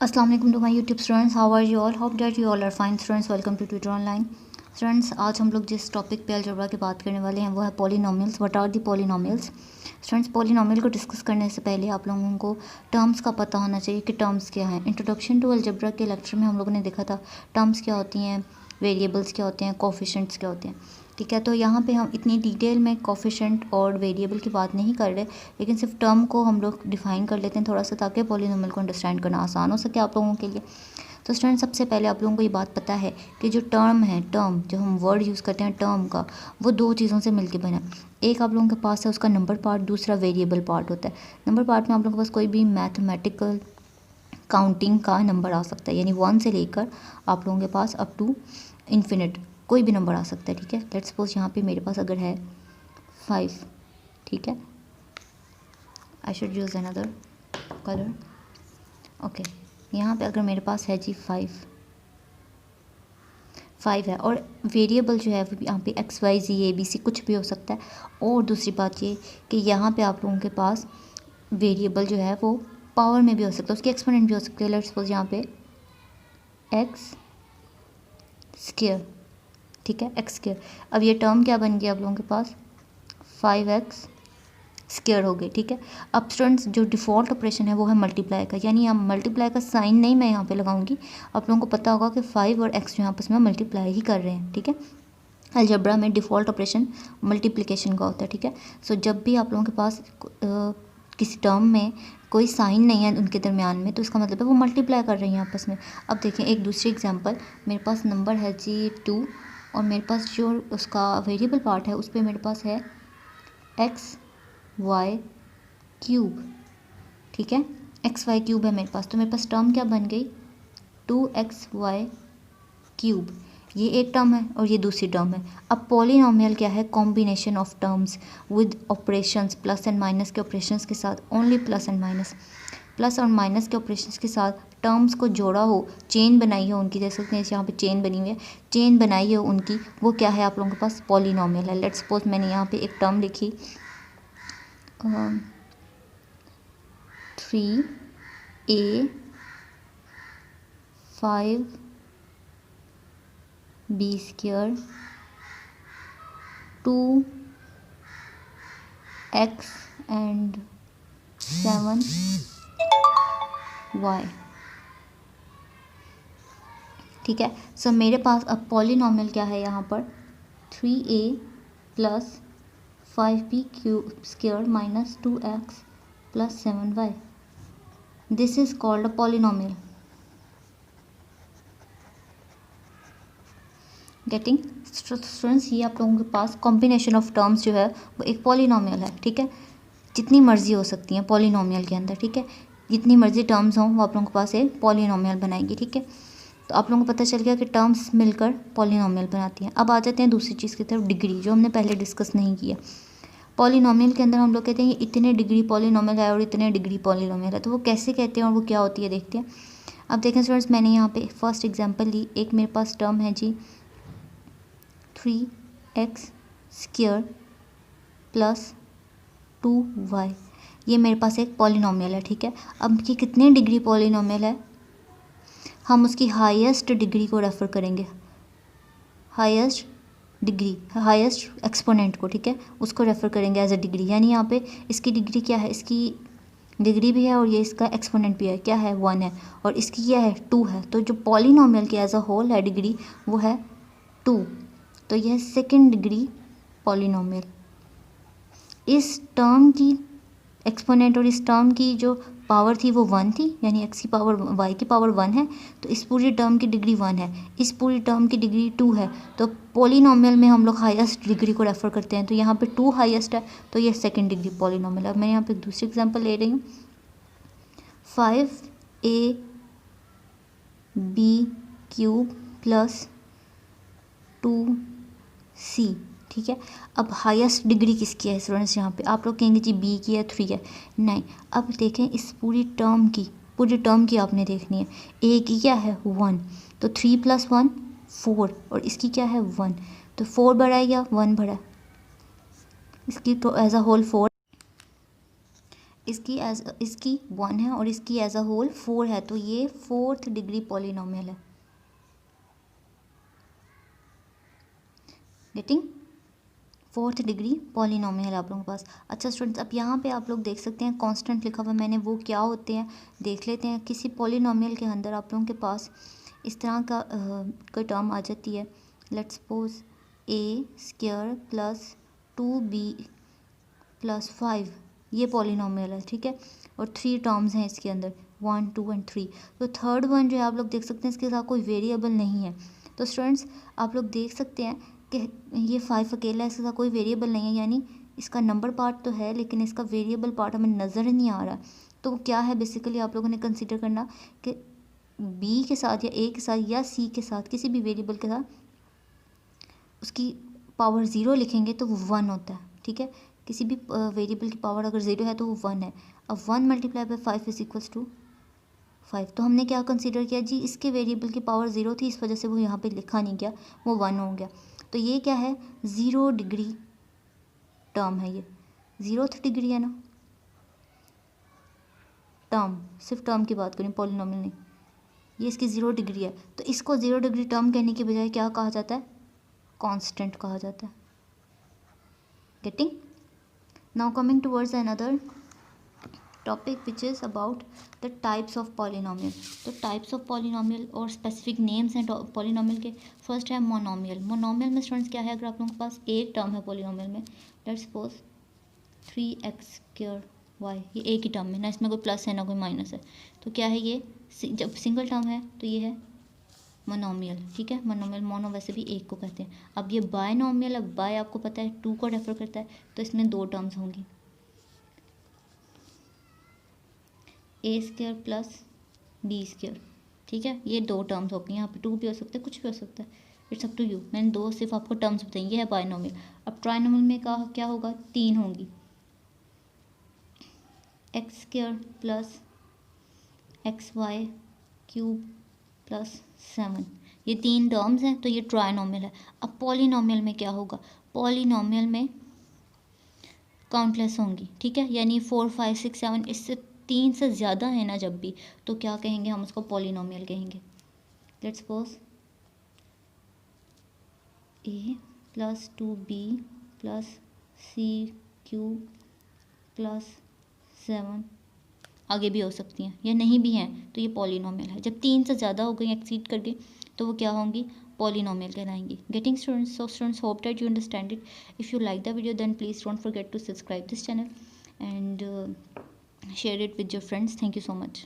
अस्सलाम वालेकुम to my YouTube students, how are you all? Hope that you all are fine students. Welcome to tutor online. Students, आज हम लोग जिस topic पे अलजेब्रा की बात करने वाले हैं वो है polynomials. What are the polynomials? Students, polynomial को डिस्कस करने से पहले आप लोगों को टर्म्स का पता होना चाहिए कि टर्म्स क्या हैं। इंट्रोडक्शन टू अलजेब्रा के लेक्चर में हम लोगों ने देखा था टर्म्स क्या होती हैं, वेरिएबल्स क्या होते हैं, कोफिशिएंट्स क्या होते हैं। ठीक है, तो यहाँ पे हम इतनी डिटेल में कोफिशिएंट और वेरिएबल की बात नहीं कर रहे, लेकिन सिर्फ टर्म को हम लोग डिफाइन कर लेते हैं थोड़ा सा, ताकि पॉलिनोमियल को अंडरस्टैंड करना आसान हो सके आप लोगों के लिए। तो स्टूडेंट, सबसे पहले आप लोगों को ये बात पता है कि जो टर्म है, टर्म जो हम वर्ड यूज़ करते हैं टर्म का, वो दो चीज़ों से मिलकर बना है। एक आप लोगों के पास है उसका नंबर पार्ट, दूसरा वेरिएबल पार्ट होता है। नंबर पार्ट में आप लोगों के पास कोई भी मैथमेटिकल काउंटिंग का नंबर आ सकता है, यानी 1 से लेकर आप लोगों के पास अप टू इन्फिनिट कोई भी नंबर आ सकता है। ठीक है, लेट्स सपोज यहाँ पे मेरे पास अगर है 5, ठीक है, I should use another colour. Okay, यहाँ पे अगर मेरे पास है जी 5 है, और वेरिएबल जो है वो यहाँ पे X Y Z A B C कुछ भी हो सकता है। और दूसरी बात ये कि यहाँ पे आप लोगों के पास वेरिएबल जो है वो पावर में भी हो सकता है, उसकी एक्सपोनेंट भी हो सकती है। लेट्स सपोज यहाँ पे एक्स स्क्वायर, ठीक है, एक्स स्क्वायर। अब ये टर्म क्या बन गया आप लोगों के पास? 5x स्क्वायर हो गई। ठीक है, अब स्टूडेंट्स जो डिफ़ॉल्ट ऑपरेशन है वो है मल्टीप्लाई का, यानी यहाँ मल्टीप्लाई का साइन नहीं मैं यहाँ पे लगाऊंगी। आप लोगों को पता होगा कि 5 और x जो यहाँ आपस में मल्टीप्लाई ही कर रहे हैं। ठीक है, अलजेब्रा में डिफ़ॉल्ट ऑपरेशन मल्टीप्लिकेशन का होता है। ठीक है, सो जब भी आप लोगों के पास किसी टर्म में कोई साइन नहीं है उनके दरमियान में, तो इसका मतलब है वो मल्टीप्लाई कर रही हैं आपस में। अब देखें एक दूसरी एग्जांपल, मेरे पास नंबर है जी 2, और मेरे पास जो उसका वेरिएबल पार्ट है उस पर मेरे पास है एक्स वाई क्यूब। ठीक है, एक्स वाई क्यूब है मेरे पास, तो मेरे पास टर्म क्या बन गई? 2xy cube. ये एक टर्म है और ये दूसरी टर्म है। अब पॉलिनोमियल क्या है? Combination of terms with operations, plus and minus के ऑपरेशंस के साथ, only plus and minus, plus और माइनस के ऑपरेशंस के साथ टर्म्स को जोड़ा हो, चेन बनाई हो उनकी, देख सकते हैं यहाँ पे चेन बनी हुई है, चेन बनाई हो उनकी, वो क्या है आप लोगों के पास? पॉलिनोमियल है। लेट्स सपोज मैंने यहाँ पे एक टर्म लिखी 3a 5b square 2x and 7y। ठीक है, सो मेरे पास अब पॉलिनोमियल क्या है यहाँ पर? 3a plus 5b cube square minus 2x plus 7y। This is called a polynomial. Getting students, ये आप लोगों के पास कॉम्बिनेशन ऑफ टर्म्स जो है वो एक पॉलिनोमियल है। ठीक है, जितनी मर्जी हो सकती हैं पॉलिनोमियल के अंदर। ठीक है, जितनी मर्जी टर्म्स हों वो आप लोगों के पास एक पॉलिनोमियल बनाएगी। ठीक है, तो आप लोगों को पता चल गया कि टर्म्स मिलकर पॉलिनोमियल बनाती हैं। अब आ जाते हैं दूसरी चीज़ की तरफ, डिग्री, जो हमने पहले डिस्कस नहीं किया। पॉलिनोमियल के अंदर हम लोग कहते हैं ये इतने डिग्री पॉलिनोमियल है और इतने डिग्री पॉलिनोमियल है, तो वो कैसे कहते हैं और वो क्या होती है देखते हैं। अब देखें स्टूडेंट्स, मैंने यहाँ पे फर्स्ट एग्जांपल ली। एक मेरे पास टर्म है जी 3x स्क्वायर प्लस 2y, ये मेरे पास एक पॉलिनोमियल है। ठीक है, अब ये कितने डिग्री पॉलिनोमियल है? हम उसकी हाईएस्ट डिग्री को रेफ़र करेंगे, हाईएस्ट डिग्री, हाईएस्ट एक्सपोनेंट को। ठीक है, उसको रेफ़र करेंगे एज अ डिग्री, यानी यहाँ पे इसकी डिग्री क्या है? इसकी डिग्री भी है और ये इसका एक्सपोनेंट भी है, क्या है? 1 है, और इसकी क्या है? 2 है। तो जो पॉलिनोमियल की एज अ होल है डिग्री वो है 2, तो यह सेकेंड डिग्री पॉलिनोमियल। इस टर्म की एक्सपोनेंट और इस टर्म की जो पावर थी वो 1 थी, यानी x की पावर y की पावर 1 है, तो इस पूरी टर्म की डिग्री 1 है, इस पूरी टर्म की डिग्री 2 है। तो पॉलिनोमियल में हम लोग हाईएस्ट डिग्री को रेफ़र करते हैं, तो यहाँ पे 2 हाईएस्ट है, तो ये सेकंड डिग्री पॉलिनोमियल है। अब मैं यहाँ पे दूसरी एग्जांपल ले रही हूँ, 5ab क्यूब प्लस 2c। ठीक है, अब हाईएस्ट डिग्री किसकी है स्टूडेंट्स? यहाँ पे आप लोग कहेंगे जी b की है, 3 है, नहीं। अब देखें इस पूरी टर्म की, पूरी टर्म की आपने देखनी है। a की क्या है? 1, तो 3 + 1 4, और इसकी क्या है? 1, तो 4 बढ़ा या 1 बढ़ा? इसकी तो एज अ होल 4, इसकी 1 है और इसकी एज अ होल 4 है, तो ये 4th डिग्री पॉलिनोमियल है। गेटिंग? 4th डिग्री पॉलिनोमियल आप लोगों के पास। अच्छा स्टूडेंट्स, अब यहाँ पे आप लोग देख सकते हैं कांस्टेंट लिखा हुआ है मैंने, वो क्या होते हैं देख लेते हैं। किसी पॉलिनोमियल के अंदर आप लोगों के पास इस तरह का कोई टर्म आ जाती है, let's suppose a² plus 2b plus 5, ये पॉलिनोमियल है, ठीक है। और 3 टर्म्स हैं इसके अंदर, 1 2 एंड 3। तो थर्ड वन जो है आप लोग देख सकते हैं इसके साथ कोई वेरिएबल नहीं है। तो स्टूडेंट्स आप लोग देख सकते हैं कि ये 5 अकेला है, इसके साथ कोई वेरिएबल नहीं है, यानी इसका नंबर पार्ट तो है लेकिन इसका वेरिएबल पार्ट हमें नज़र नहीं आ रहा। तो वो क्या है बेसिकली आप लोगों ने कंसिडर करना कि बी के साथ या ए के साथ या सी के साथ किसी भी वेरिएबल के साथ उसकी पावर 0 लिखेंगे तो वो 1 होता है, ठीक है। किसी भी वेरिएबल की पावर अगर 0 है तो वो 1 है। अब 1 multiply by 5 is equals to 5। तो हमने क्या कंसीडर किया जी, इसके वेरिएबल की पावर 0 थी, इस वजह से वो यहाँ पे लिखा नहीं गया, वो 1 हो गया। तो ये क्या है, 0 डिग्री टर्म है, ये 0th डिग्री है ना, टर्म, सिर्फ टर्म की बात करें, पॉलिनोमियल नहीं। ये इसकी 0 डिग्री है, तो इसको 0 डिग्री टर्म कहने की बजाय क्या कहा जाता है, कांस्टेंट कहा जाता है। Getting? Now coming towards another topic which is about the types of polynomial. तो टाइप्स ऑफ पॉलिनोमियल और स्पेसिफिक नेम्स हैं पॉलिनोमियल के। फर्स्ट है मोनोमियल। मोनोमियल में स्टूडेंट्स क्या है, अगर आप लोगों के पास एक टर्म है पॉलिनोमियल में, लेट्स सपोज 3x² y, ये एक ही टर्म है ना, इसमें कोई प्लस है ना कोई माइनस है, तो क्या है ये, जब सिंगल टर्म है तो ये है मोनोमियल, ठीक है। मोनोमियल, मोनो वैसे भी एक को कहते हैं। अब ये बायनोमियल, अब बाय आपको पता है 2 को रेफर करता है, तो इसमें 2 टर्म्स होंगी, a² प्लस b², ठीक है। ये 2 टर्म्स होगी, यहाँ पे 2 भी हो सकता है, कुछ भी हो सकता है, इट्स अप टू यू। मैंने 2 सिर्फ आपको टर्म्स बताई, ये है बायनोमियल। अब ट्राइनोमियल में क्या होगा, 3 होंगी, x² प्लस xy³ प्लस 7, ये 3 टर्म्स हैं, तो ये ट्राइनोमियल है। अब पॉलिनोमियल में क्या होगा, पॉलिनोमियल में काउंटलेस होंगी, ठीक है, यानी 4 5 6 7, इससे 3 से ज़्यादा है ना जब भी, तो क्या कहेंगे हम उसको, पॉलिनोमियल कहेंगे। Let's suppose a plus 2b plus c³ plus 7, आगे भी हो सकती हैं या नहीं भी हैं, तो ये पॉलिनोमियल है। जब 3 से ज़्यादा हो गई, एक्सीड कर गई, तो वो क्या होंगी, पॉलिनोमियल कहलाएंगी। Getting students? So students, hope that you understand it. If you like the video, then please don't forget to subscribe this channel and share it with your friends. Thank you so much.